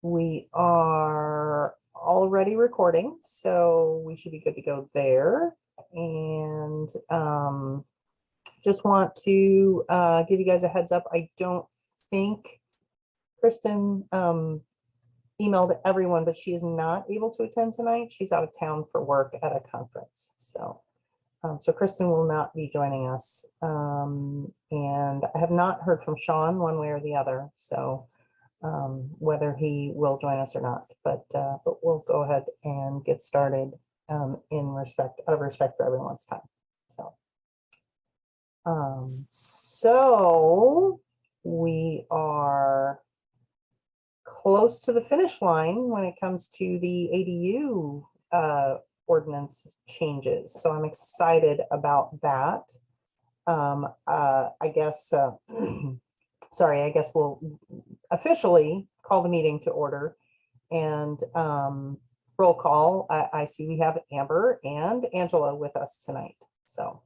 We are already recording, so we should be good to go there. And just want to give you guys a heads up. I don't think Kristen emailed everyone, but she is not able to attend tonight. She's out of town for work at a conference. So Kristen will not be joining us. And I have not heard from Sean one way or the other. So whether he will join us or not, but we'll go ahead and get started out of respect for everyone's time. So we are close to the finish line when it comes to the ADU ordinance changes. So I'm excited about that. I guess sorry, I guess we'll officially call the meeting to order and roll call. I see we have Amber and Angela with us tonight. So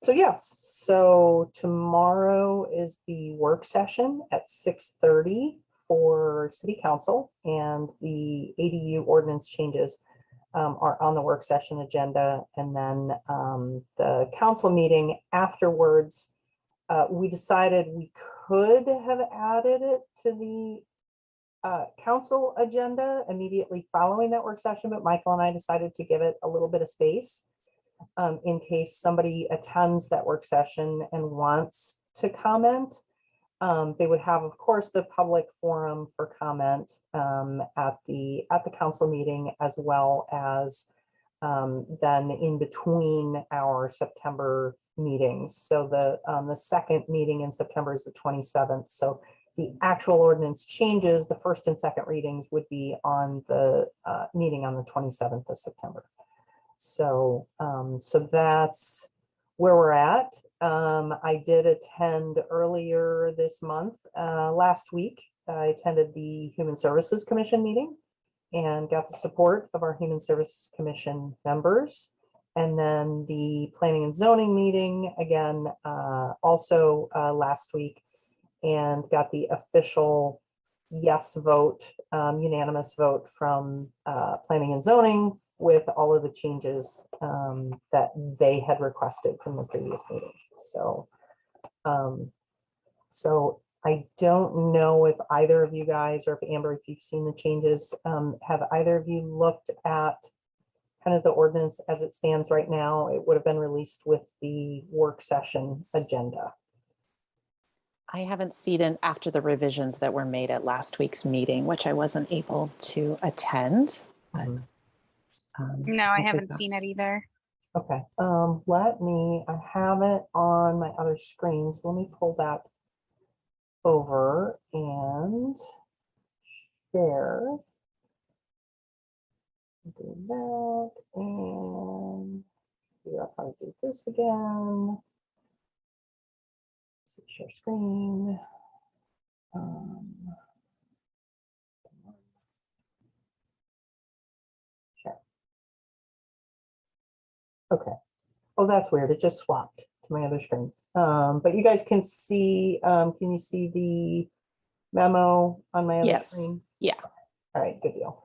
yes, so tomorrow is the work session at 6:30 for City Council, and the ADU ordinance changes are on the work session agenda. And then the council meeting afterwards, we decided we could have added it to the council agenda immediately following that work session, but Michael and I decided to give it a little bit of space in case somebody attends that work session and wants to comment. They would have, of course, the public forum for comment at the council meeting, as well as then in between our September meetings. So the second meeting in September is the 27th. So the actual ordinance changes, the first and second readings would be on the meeting on the 27th of September. So that's where we're at. I did attend earlier this month, last week. I attended the Human Services Commission meeting and got the support of our Human Services Commission members. And then the Planning and Zoning meeting, again, also last week, and got the official yes vote, unanimous vote from Planning and Zoning with all of the changes that they had requested from the previous meeting. So I don't know if either of you guys, or if Amber, if you've seen the changes, have either of you looked at kind of the ordinance as it stands right now? It would have been released with the work session agenda. I haven't seen it after the revisions that were made at last week's meeting, which I wasn't able to attend. But, no, I haven't seen it either. Okay, I have it on my other screen, so let me pull that over and share. Do that, and I'll probably do this again. Share screen. Share. Okay. Oh, that's weird. It just swapped to my other screen. But you guys can see, can you see the memo on my other screen? Yeah. All right, good deal.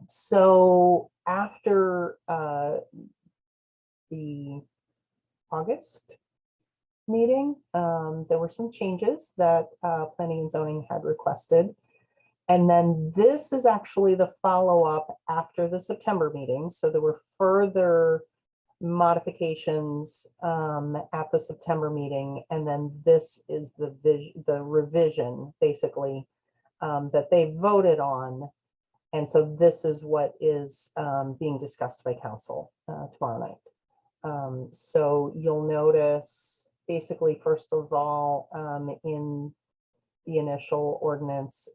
So after the August meeting, there were some changes that Planning and Zoning had requested. And then this is actually the follow-up after the September meeting. So there were further modifications at the September meeting. And then this is the revision, basically, that they voted on. And so this is what is being discussed by council tomorrow night. So you'll notice, basically, first of all, in the initial ordinance,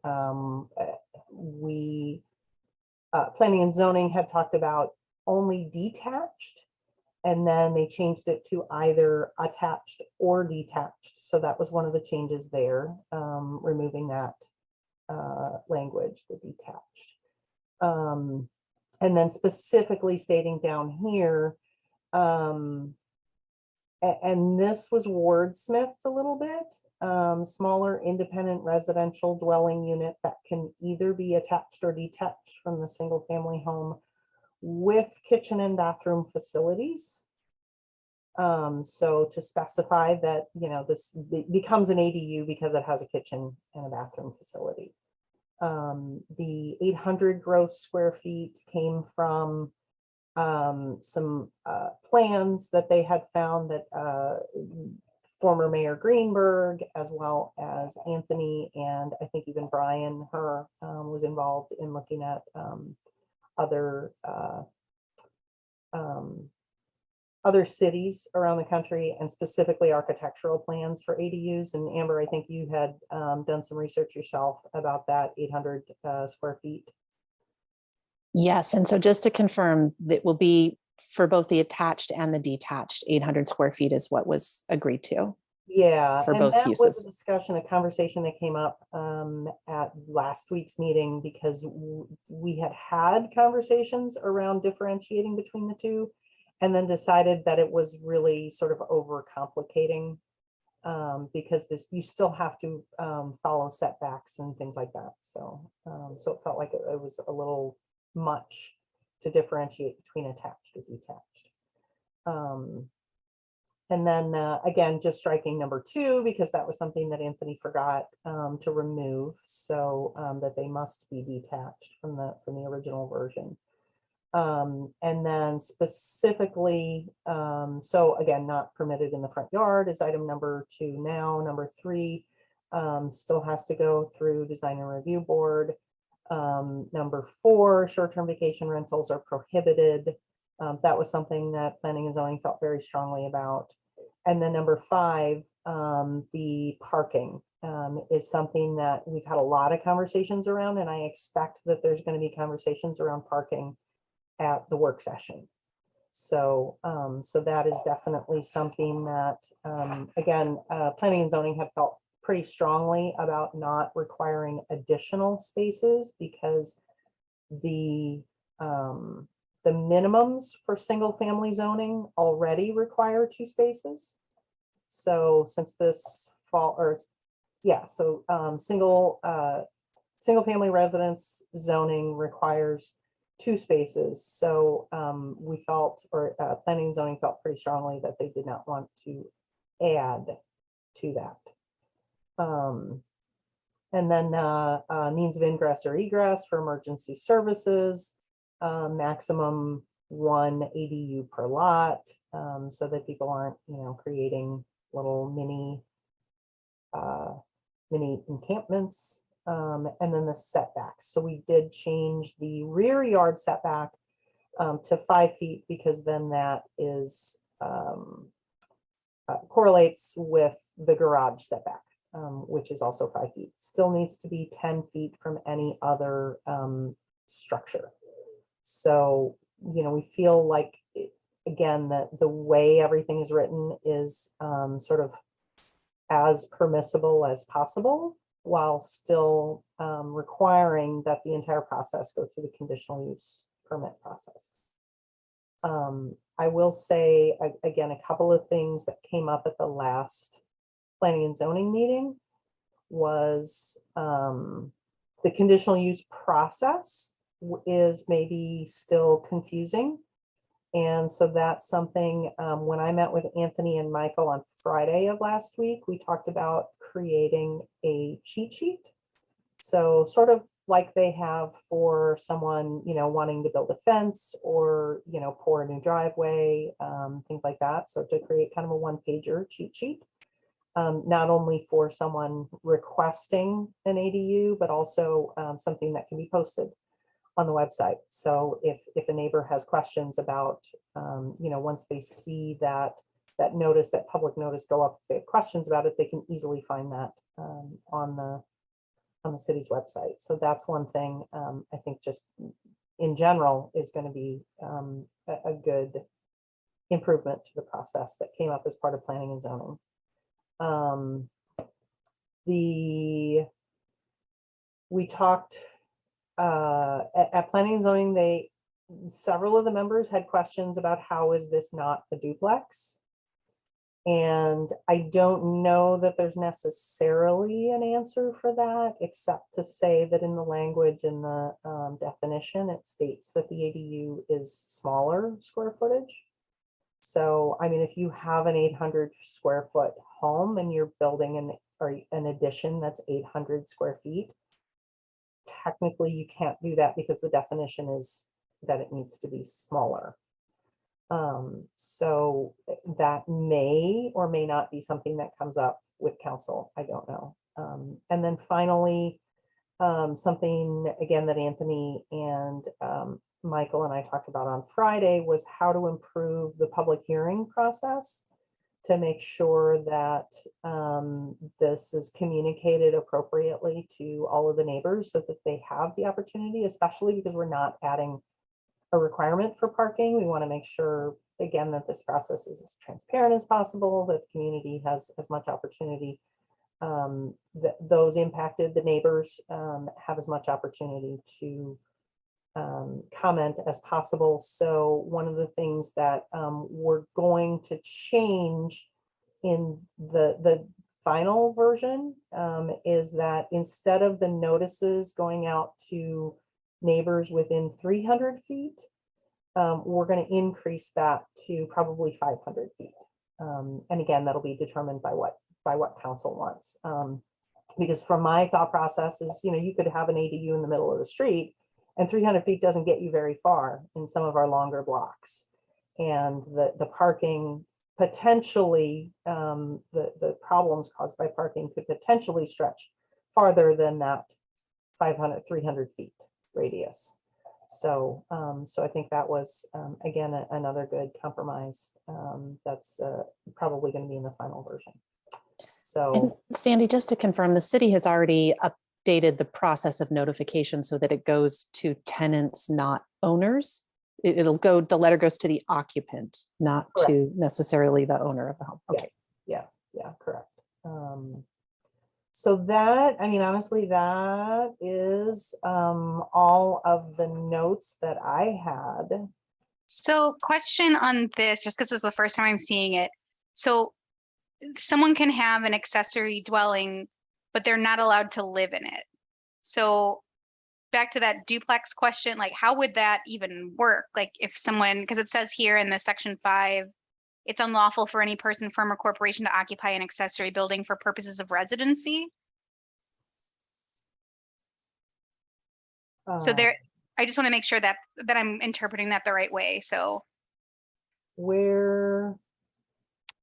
Planning and Zoning had talked about only detached, and then they changed it to either attached or detached. So that was one of the changes there, removing that language, the detached. And then specifically stating down here, and this was wordsmithed a little bit, smaller independent residential dwelling unit that can either be attached or detached from the single family home with kitchen and bathroom facilities. So to specify that, this becomes an ADU because it has a kitchen and a bathroom facility. The 800 gross square feet came from some plans that they had found that former Mayor Greenberg, as well as Anthony, and I think even Brian, was involved in looking at other other cities around the country, and specifically architectural plans for ADUs. And Amber, I think you had done some research yourself about that 800 square feet. Yes, and so just to confirm, that will be for both the attached and the detached, 800 square feet is what was agreed to. Yeah, for and both that was uses. a discussion, a conversation that came up at last week's meeting, because we had conversations around differentiating between the two, and then decided that it was really sort of overcomplicating, because you still have to follow setbacks and things like that. So it felt like it was a little much to differentiate between attached or detached. And then again, just striking number 2, because that was something that Anthony forgot to remove, so that they must be detached from the original version. And then specifically, so again, not permitted in the front yard is item number 2 now. Number 3 still has to go through design and review board. Number 4, short-term vacation rentals are prohibited. That was something that planning and zoning felt very strongly about. And then number 5, the parking is something that we've had a lot of conversations around, and I expect that there's going to be conversations around parking at the work session. So, so that is definitely something that, again, planning and zoning have felt pretty strongly about not requiring additional spaces, because the minimums for single family zoning already require 2 spaces. So since this single family residence zoning requires 2 spaces. So we felt, or planning and zoning felt pretty strongly that they did not want to add to that. And then means of ingress or egress for emergency services, maximum 1 ADU per lot, so that people aren't, creating little mini encampments. And then the setbacks. So we did change the rear yard setback to 5 feet, because then that is correlates with the garage setback, which is also 5 feet. Still needs to be 10 feet from any other structure. So, we feel like, again, that the way everything is written is sort of as permissible as possible, while still requiring that the entire process go through the conditional use permit process. I will say, again, a couple of things that came up at the last planning and zoning meeting was the conditional use process is maybe still confusing. And so that's something, when I met with Anthony and Michael on Friday of last week, we talked about creating a cheat sheet. So sort of like they have for someone, wanting to build a fence or, pour a new driveway, things like that. So to create kind of a 1-pager cheat sheet, not only for someone requesting an ADU, but also something that can be posted on the website. So if a neighbor has questions about, once they see that notice, that public notice go up, if they have questions about it, they can easily find that on the city's website. So that's one thing I think just in general is going to be a good improvement to the process that came up as part of planning and zoning. We talked at planning and zoning, several of the members had questions about how is this not a duplex? And I don't know that there's necessarily an answer for that, except to say that in the language in the definition, it states that the ADU is smaller square footage. So, I mean, if you have an 800 square foot home and you're building an addition that's 800 square feet, technically you can't do that because the definition is that it needs to be smaller. So that may or may not be something that comes up with council. I don't know. And then finally, something again that Anthony and Michael and I talked about on Friday was how to improve the public hearing process to make sure that this is communicated appropriately to all of the neighbors so that they have the opportunity, especially because we're not adding a requirement for parking. We want to make sure, again, that this process is as transparent as possible, that the community has as much opportunity, that those impacted, the neighbors, have as much opportunity to comment as possible. So one of the things that we're going to change in the final version is that instead of the notices going out to neighbors within 300 feet, we're going to increase that to probably 500 feet. And again, that'll be determined by what council wants. Because from my thought process is, you could have an ADU in the middle of the street and 300 feet doesn't get you very far in some of our longer blocks. And the parking potentially, the problems caused by parking could potentially stretch farther than that 300 feet radius. So, so I think that was, again, another good compromise that's probably going to be in the final version. So, and Sandy, just to confirm, the city has already updated the process of notification so that it goes to tenants, not owners. It'll go, the letter goes to the occupant, not correct. to necessarily the owner of the home. Okay. Yes. Yeah, correct. So that, I mean, honestly, that is all of the notes that I had. So question on this, just because it's the first time I'm seeing it. So someone can have an accessory dwelling, but they're not allowed to live in it. So back to that duplex question, like how would that even work? Like if someone, because it says here in the section 5, it's unlawful for any person, firm, or corporation to occupy an accessory building for purposes of residency. So there, I just want to make sure that I'm interpreting that the right way. So where?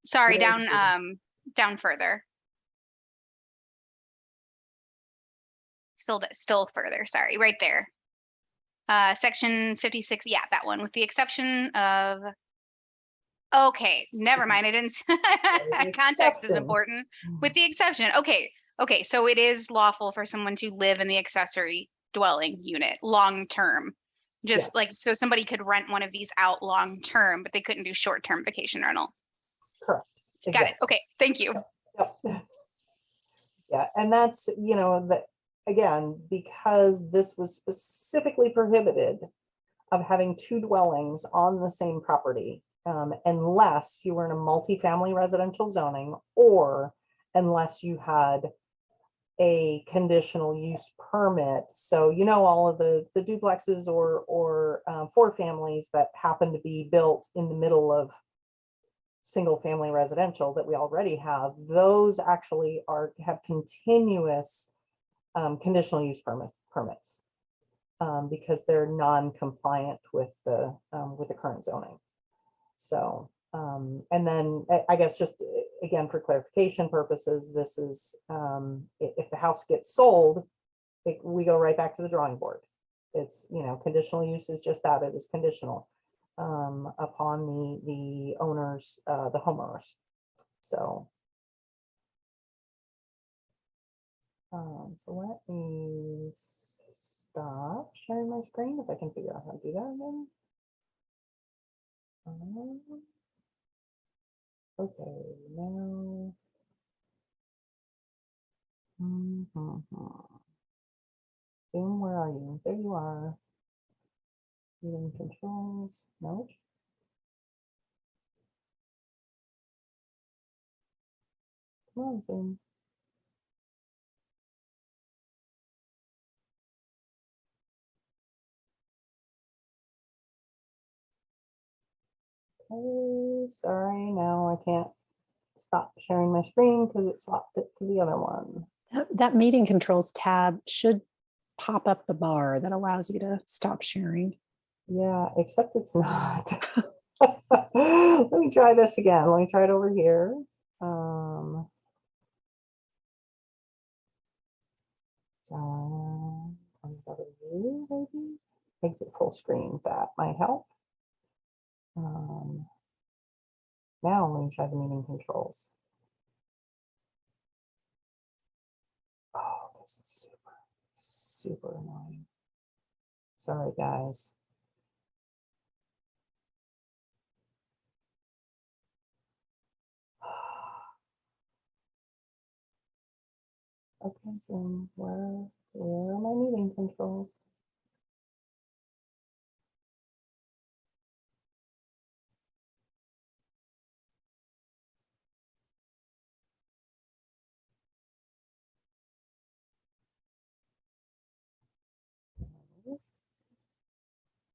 Sorry, where down further. Still further, sorry, right there. Section 56, yeah, that one, with the exception of, okay, never mind, I didn't, context is important. With the exception, okay, so it is lawful for someone to live in the accessory dwelling unit long-term. Just yes. like, so somebody could rent one of these out long-term, but they couldn't do short-term vacation rental. Correct. Got it, okay, thank you. Yep. Yeah, and that's, that again, because this was specifically prohibited of having two dwellings on the same property, unless you were in a multifamily residential zoning or unless you had a conditional use permit. So, all of the duplexes or 4 families that happen to be built in the middle of single family residential that we already have, those actually have continuous conditional use permits because they're non-compliant with the current zoning. So, and then I guess just again, for clarification purposes, this is if the house gets sold, we go right back to the drawing board. It's, conditional use is just that, it is conditional upon the owners, the homeowners. So, so let me stop sharing my screen if I can figure out how to do that again. Okay, now. Zoom, where are you? There you are. Viewing controls. No. Come on, Zoom. Okay, sorry, now I can't stop sharing my screen because it swapped it to the other one. That meeting controls tab should pop up the bar that allows you to stop sharing. Yeah, except it's not. Let me try this again. Let me try it over here. Maybe exit full screen. That might help. Now let me try the meeting controls. Oh, this is super annoying. Sorry, guys. Okay, so where are my meeting controls?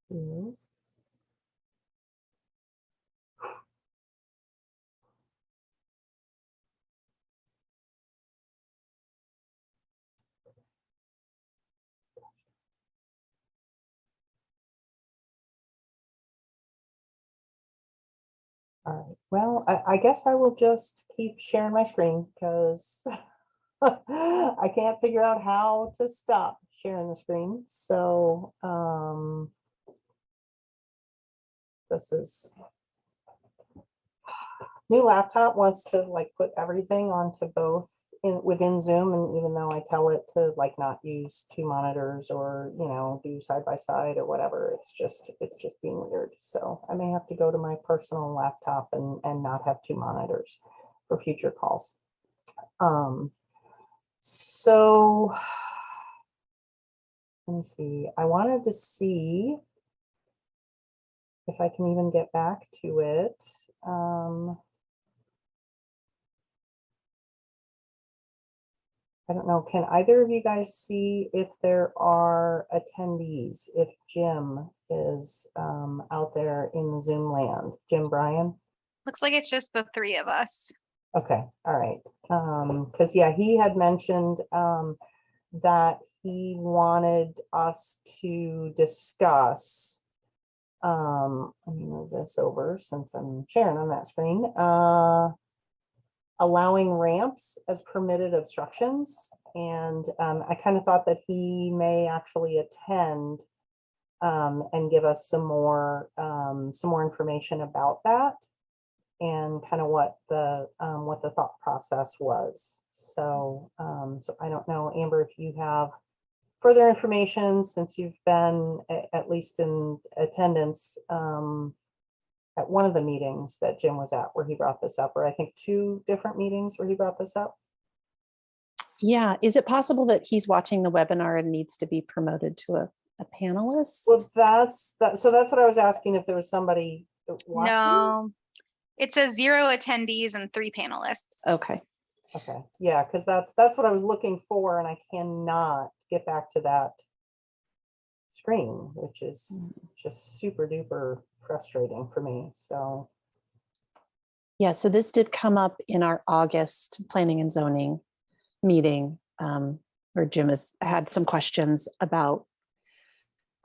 Here. All right, well, I guess I will just keep sharing my screen because I can't figure out how to stop sharing the screen. So this is new laptop wants to like put everything onto both within Zoom, and even though I tell it to like not use two monitors or do side by side or whatever, it's just being weird. So I may have to go to my personal laptop and not have two monitors for future calls. So let me see. I wanted to see if I can even get back to it. I don't know, can either of you guys see if there are attendees, if Jim is out there in the Zoom land? Jim Bryan? Looks like it's just the three of us. Okay, all right. Because yeah, he had mentioned that he wanted us to discuss, let me move this over since I'm sharing on that screen, allowing ramps as permitted obstructions. And I kind of thought that he may actually attend and give us some more information about that and kind of what the thought process was. So so I don't know, Amber, if you have further information since you've been at least in attendance at one of the meetings that Jim was at where he brought this up, or I think two different meetings where he brought this up. Yeah, is it possible that he's watching the webinar and needs to be promoted to a panelist? Well, so that's what I was asking, if there was somebody watching. No, it says 0 attendees and 3 panelists. Okay. Okay, yeah, because that's what I was looking for, and I cannot get back to that screen, which is just super duper frustrating for me. So Yeah, so this did come up in our August planning and zoning meeting, where Jim has had some questions about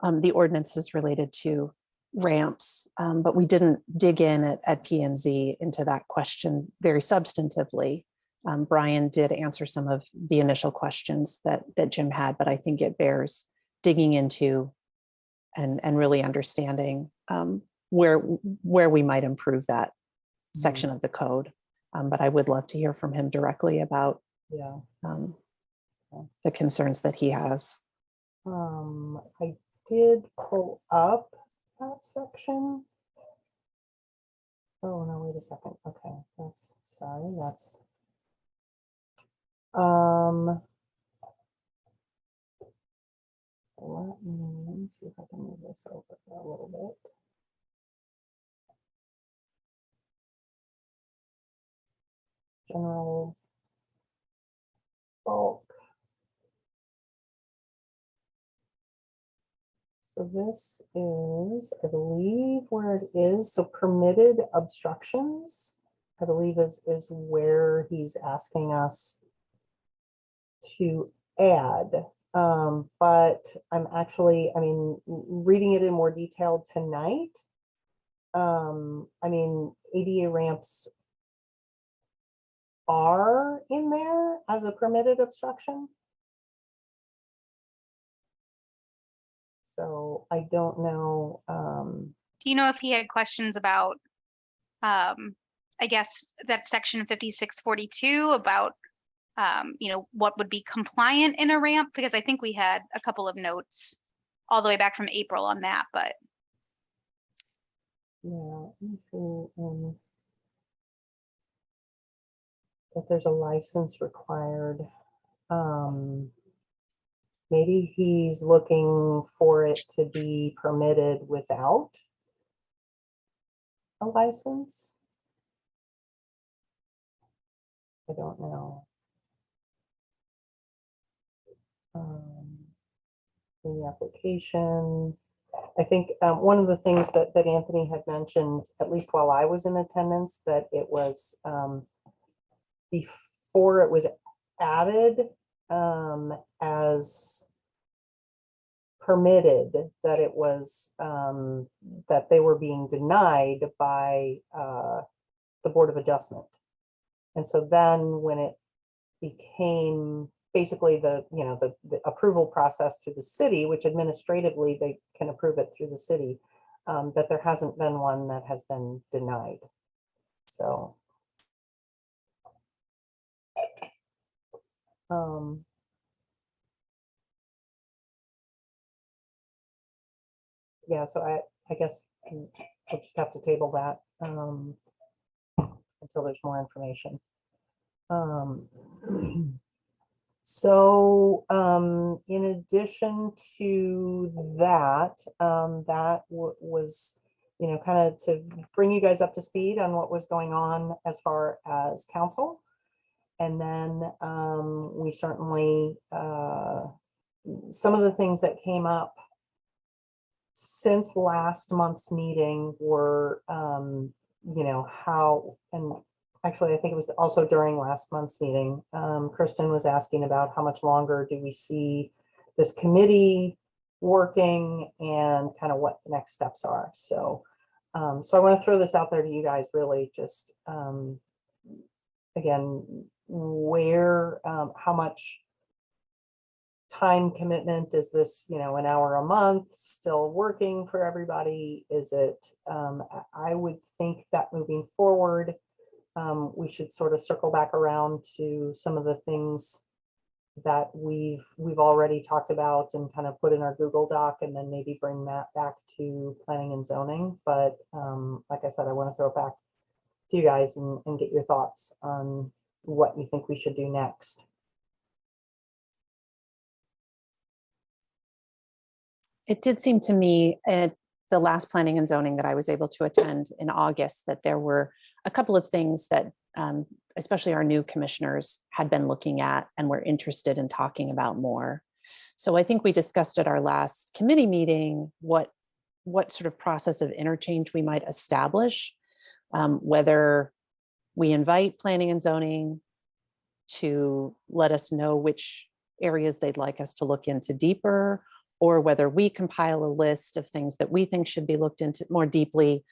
the ordinances related to ramps, but we didn't dig in at P&Z into that question very substantively. Brian did answer some of the initial questions that Jim had, but I think it bears digging into and really understanding where we might improve that section of the code. But I would love to hear from him directly about the concerns that he has. I did pull up that section. Oh no, wait a second. Okay, that's sorry. That's let me see if I can move this over a little bit. General bulk. So this is, I believe, where it is. So permitted obstructions, I believe is where he's asking us to add. But I'm actually, I mean, reading it in more detail tonight. I mean, ADA ramps are in there as a permitted obstruction. So I don't know. Do you know if he had questions about, I guess that section 5642 about, you know, what would be compliant in a ramp? Because I think we had a couple of notes all the way back from April on that, but. Yeah, let me see. If there's a license required. Maybe he's looking for it to be permitted without a license. I don't know. The application. I think one of the things that Anthony had mentioned, at least while I was in attendance, that it was before it was added as permitted, that it was that they were being denied by the Board of Adjustment. And so then when it became basically the approval process through the city, which administratively they can approve it through the city, that there hasn't been one that has been denied. So yeah, so I guess we'll just have to table that until there's more information. So in addition to that, that was, you know, kind of to bring you guys up to speed on what was going on as far as council. And then we certainly, some of the things that came up since last month's meeting were, you know, how, and actually, I think it was also during last month's meeting, Kristen was asking about how much longer do we see this committee working and kind of what the next steps are. So, so I want to throw this out there to you guys, really just, again, where, how much time commitment is this, you know, an hour a month still working for everybody? Is it, I would think that moving forward, we should sort of circle back around to some of the things that we've already talked about and kind of put in our Google Doc, and then maybe bring that back to planning and zoning. But like I said, I want to throw it back to you guys and get your thoughts on what you think we should do next. It did seem to me at the last planning and zoning that I was able to attend in August that there were a couple of things that especially our new commissioners had been looking at and were interested in talking about more. So I think we discussed at our last committee meeting what sort of process of interchange we might establish, whether we invite planning and zoning to let us know which areas they'd like us to look into deeper, or whether we compile a list of things that we think should be looked into more deeply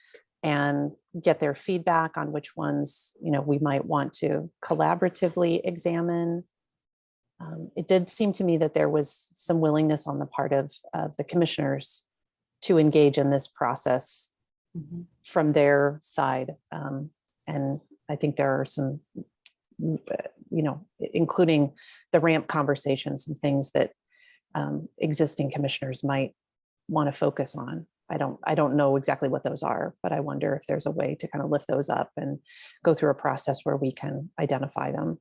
and get their feedback on which ones, you know, we might want to collaboratively examine. It did seem to me that there was some willingness on the part of the commissioners to engage in this process from their side. And I think there are some, you know, including the ramp conversations and things that existing commissioners might want to focus on. I don't know exactly what those are, but I wonder if there's a way to kind of lift those up and go through a process where we can identify them.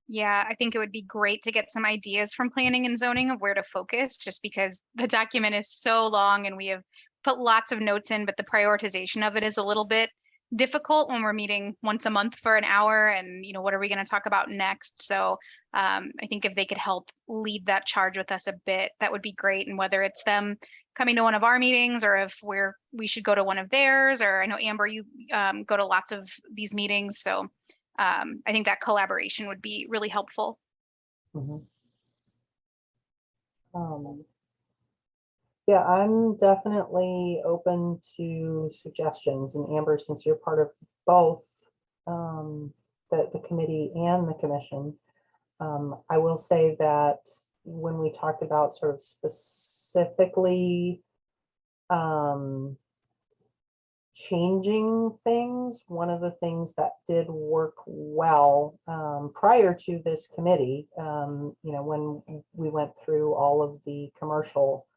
Yeah, I think it would be great to get some ideas from planning and zoning of where to focus, just because the document is so long and we have put lots of notes in, but the prioritization of it is a little bit difficult when we're meeting once a month for an hour and, what are we going to talk about next? So I think if they could help lead that charge with us a bit, that would be great. And whether it's them coming to one of our meetings or if we should go to one of theirs, or I know Amber, you go to lots of these meetings. So I think that collaboration would be really helpful. Mhm. Yeah, I'm definitely open to suggestions. And Amber, since you're part of both the committee and the commission, I will say that when we talked about sort of specifically changing things, one of the things that did work well prior to this committee, when we went through all of the commercial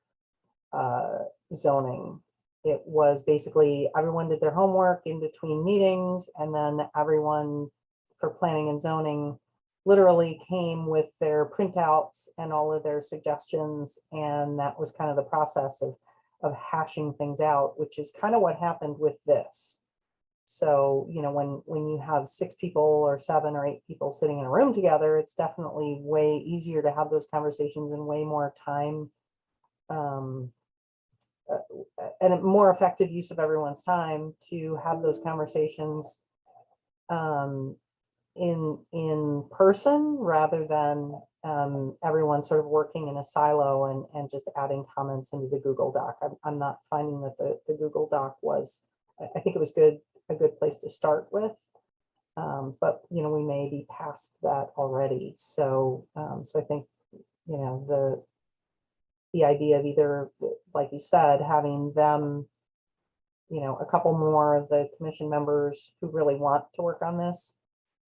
zoning, it was basically everyone did their homework in between meetings, and then everyone for planning and zoning literally came with their printouts and all of their suggestions, and that was kind of the process of hashing things out, which is kind of what happened with this. So, when you have 6 people or 7 or 8 people sitting in a room together, it's definitely way easier to have those conversations and way more time and a more effective use of everyone's time to have those conversations in person rather than everyone sort of working in a silo and just adding comments into the Google Doc. I'm not finding that the Google Doc was, I think it was a good place to start with. But we may be past that already. So I think the idea of either, like you said, having them, a couple more of the commission members who really want to work on this,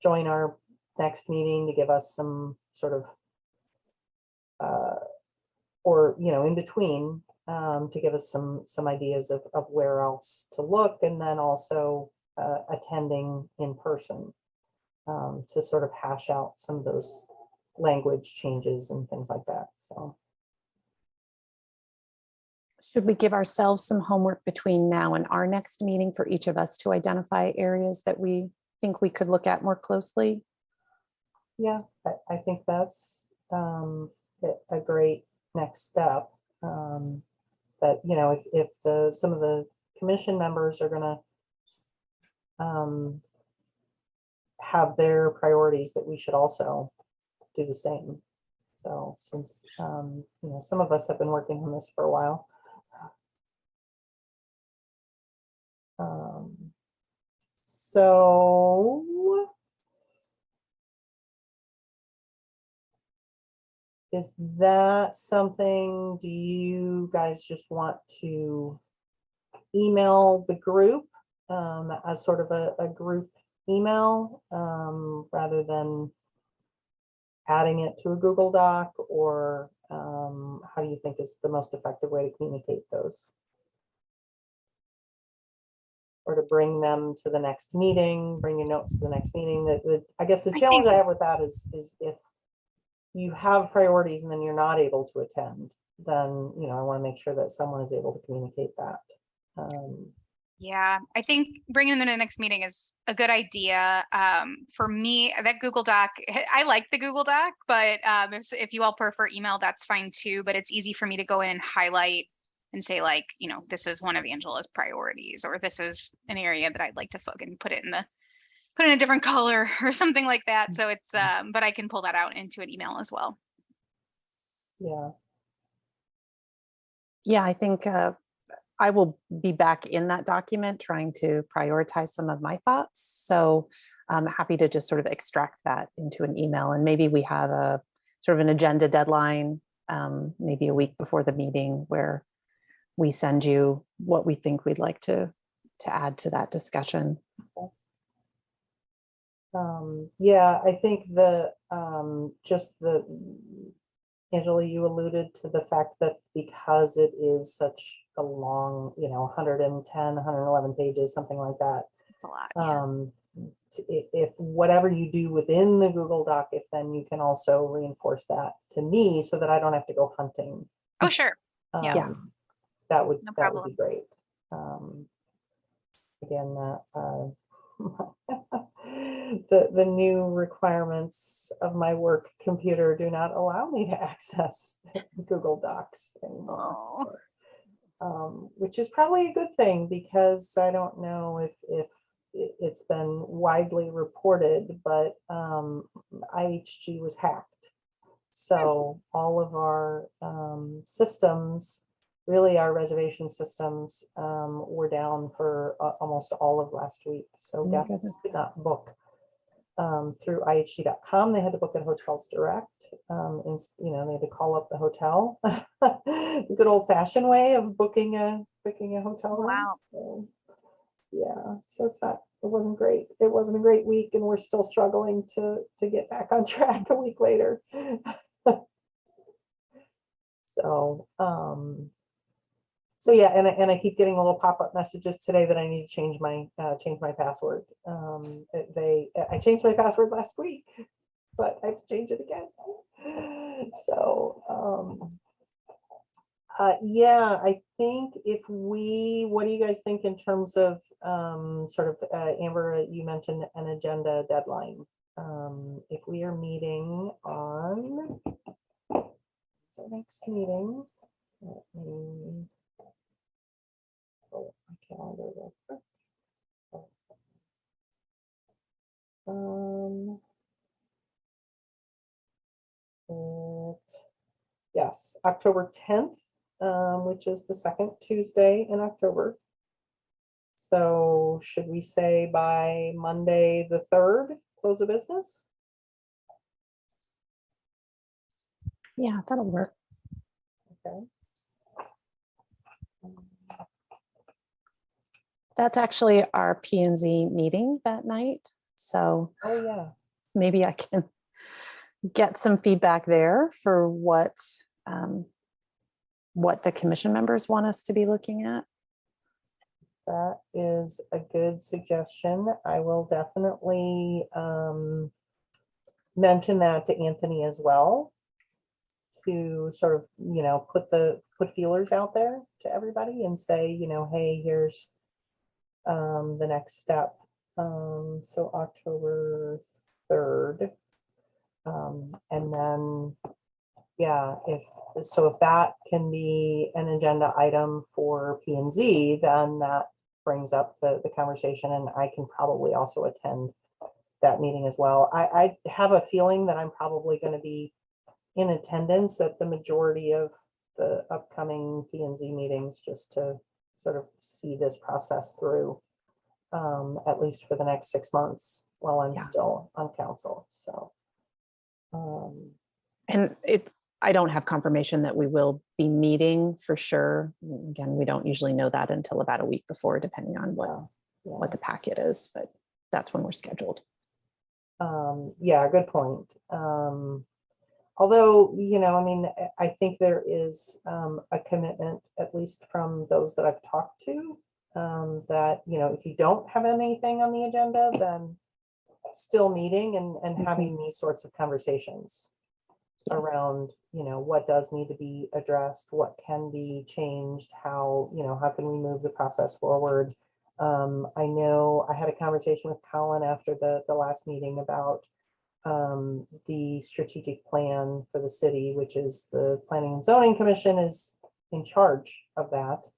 join our next meeting to give us some sort of, or, in between, to give us some ideas of where else to look, and then also attending in person to sort of hash out some of those language changes and things like that. So. Should we give ourselves some homework between now and our next meeting for each of us to identify areas that we think we could look at more closely? Yeah, I think that's a great next step. That, if some of the commission members are going to have their priorities, that we should also do the same. So since, some of us have been working on this for a while. So is that something, do you guys just want to email the group as sort of a group email rather than adding it to a Google Doc, or how do you think is the most effective way to communicate those? Or to bring them to the next meeting, bring your notes to the next meeting? I guess the challenge I have with that is if you have priorities and then you're not able to attend, then, I want to make sure that someone is able to communicate that. Yeah, I think bringing them to the next meeting is a good idea. For me, that Google Doc, I like the Google Doc, but if you all prefer email, that's fine too. But it's easy for me to go in and highlight and say, like, this is one of Angela's priorities, or this is an area that I'd like to fucking put in a different color or something like that. So it's, but I can pull that out into an email as well. Yeah. Yeah, I think I will be back in that document trying to prioritize some of my thoughts. So I'm happy to just sort of extract that into an email, and maybe we have a sort of an agenda deadline, maybe a week before the meeting, where we send you what we think we'd like to add to that discussion. Yeah, I think Angela, you alluded to the fact that because it is such a long, 110, 111 pages, something like that. That's a lot. Yeah. If whatever you do within the Google Doc, if then you can also reinforce that to me so that I don't have to go hunting. Oh, sure. Yeah. That would No be problem. great. again, the new requirements of my work computer do not allow me to access Google Docs anymore. Which is probably a good thing, because I don't know if it's been widely reported, but IHG was hacked. So all of our systems, really our reservation systems, were down for almost all of last week. So Oh my guests goodness. could not book through ihg.com. They had to book at hotels direct. And they had to call up the hotel. The good old fashioned way of booking a hotel room. Wow. So, yeah, so it wasn't great. It wasn't a great week, and we're still struggling to get back on track a week later. So yeah, and I keep getting little pop-up messages today that I need to change my password. I changed my password last week, but I have to change it again. So yeah, I think what do you guys think in terms of Amber, you mentioned an agenda deadline. If we are meeting on our next meeting, let me pull up my calendar real quick. Yes, October 10th, which is the second Tuesday in October. So should we say by Monday, the 3rd, close of business? Yeah, that'll work. Okay. That's actually our P&Z meeting that night. So Oh, yeah. maybe I can get some feedback there for what the commission members want us to be looking at. That is a good suggestion. I will definitely mention that to Anthony as well, to sort of, put feelers out there to everybody and say, hey, here's the next step. So October 3rd. And then, yeah, if that can be an agenda item for P&Z, then that brings up the conversation, and I can probably also attend that meeting as well. I have a feeling that I'm probably going to be in attendance at the majority of the upcoming P&Z meetings, just to sort of see this process through, at least for the next 6 months while I'm still on council. So, and I don't have confirmation that we will be meeting for sure. Again, we don't usually know that until about a week before, depending on what the packet is, but that's when we're scheduled. Yeah, good point. Although, I think there is a commitment, at least from those that I've talked to, that, if you don't have anything on the agenda, then still meeting and having these sorts of conversations around, what does need to be addressed, what can be changed, how can we move the process forward. I know I had a conversation with Colin after the last meeting about the strategic plan for the city, which is the Planning and Zoning Commission is in charge of that.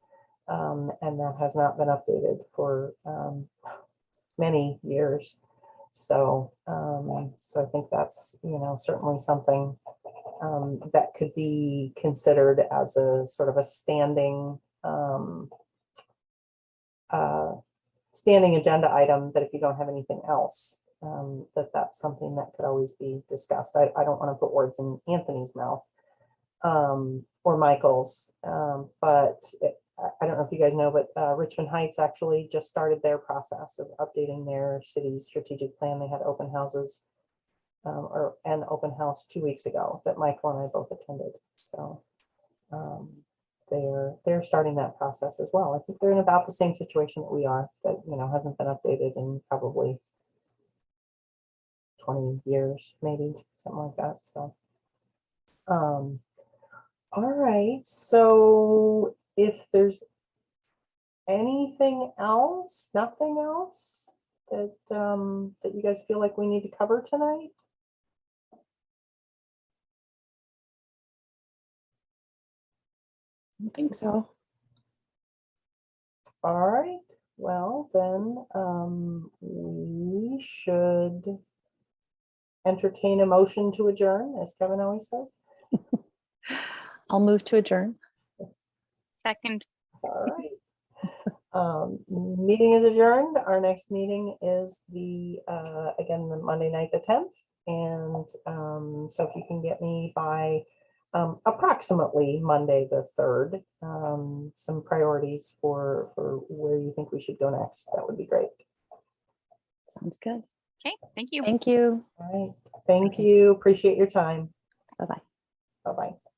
And that has not been updated for many years. So, so I think that's, certainly something that could be considered as a sort of a standing agenda item, that if you don't have anything else, that's something that could always be discussed. I don't want to put words in Anthony's mouth or Michael's, but I don't know if you guys know, but Richmond Heights actually just started their process of updating their city's strategic plan. They had open houses or an open house 2 weeks ago that Michael and I both attended. So they're starting that process as well. I think they're in about the same situation that we are, that hasn't been updated in probably 20 years, maybe something like that. So all right, so if there's anything else? Nothing else that that you guys feel like we need to cover tonight? I think so. All right, well, then we should entertain a motion to adjourn, as Kevin always says. I'll move to adjourn. Second. All right. Meeting is adjourned. Our next meeting is again, the Monday night, the 10th. And so if you can get me by approximately Monday, the 3rd, some priorities for where you think we should go next, that would be great. Sounds good. Okay, thank you. Thank you. All right. Thank you. Appreciate your time. Bye-bye. Bye-bye.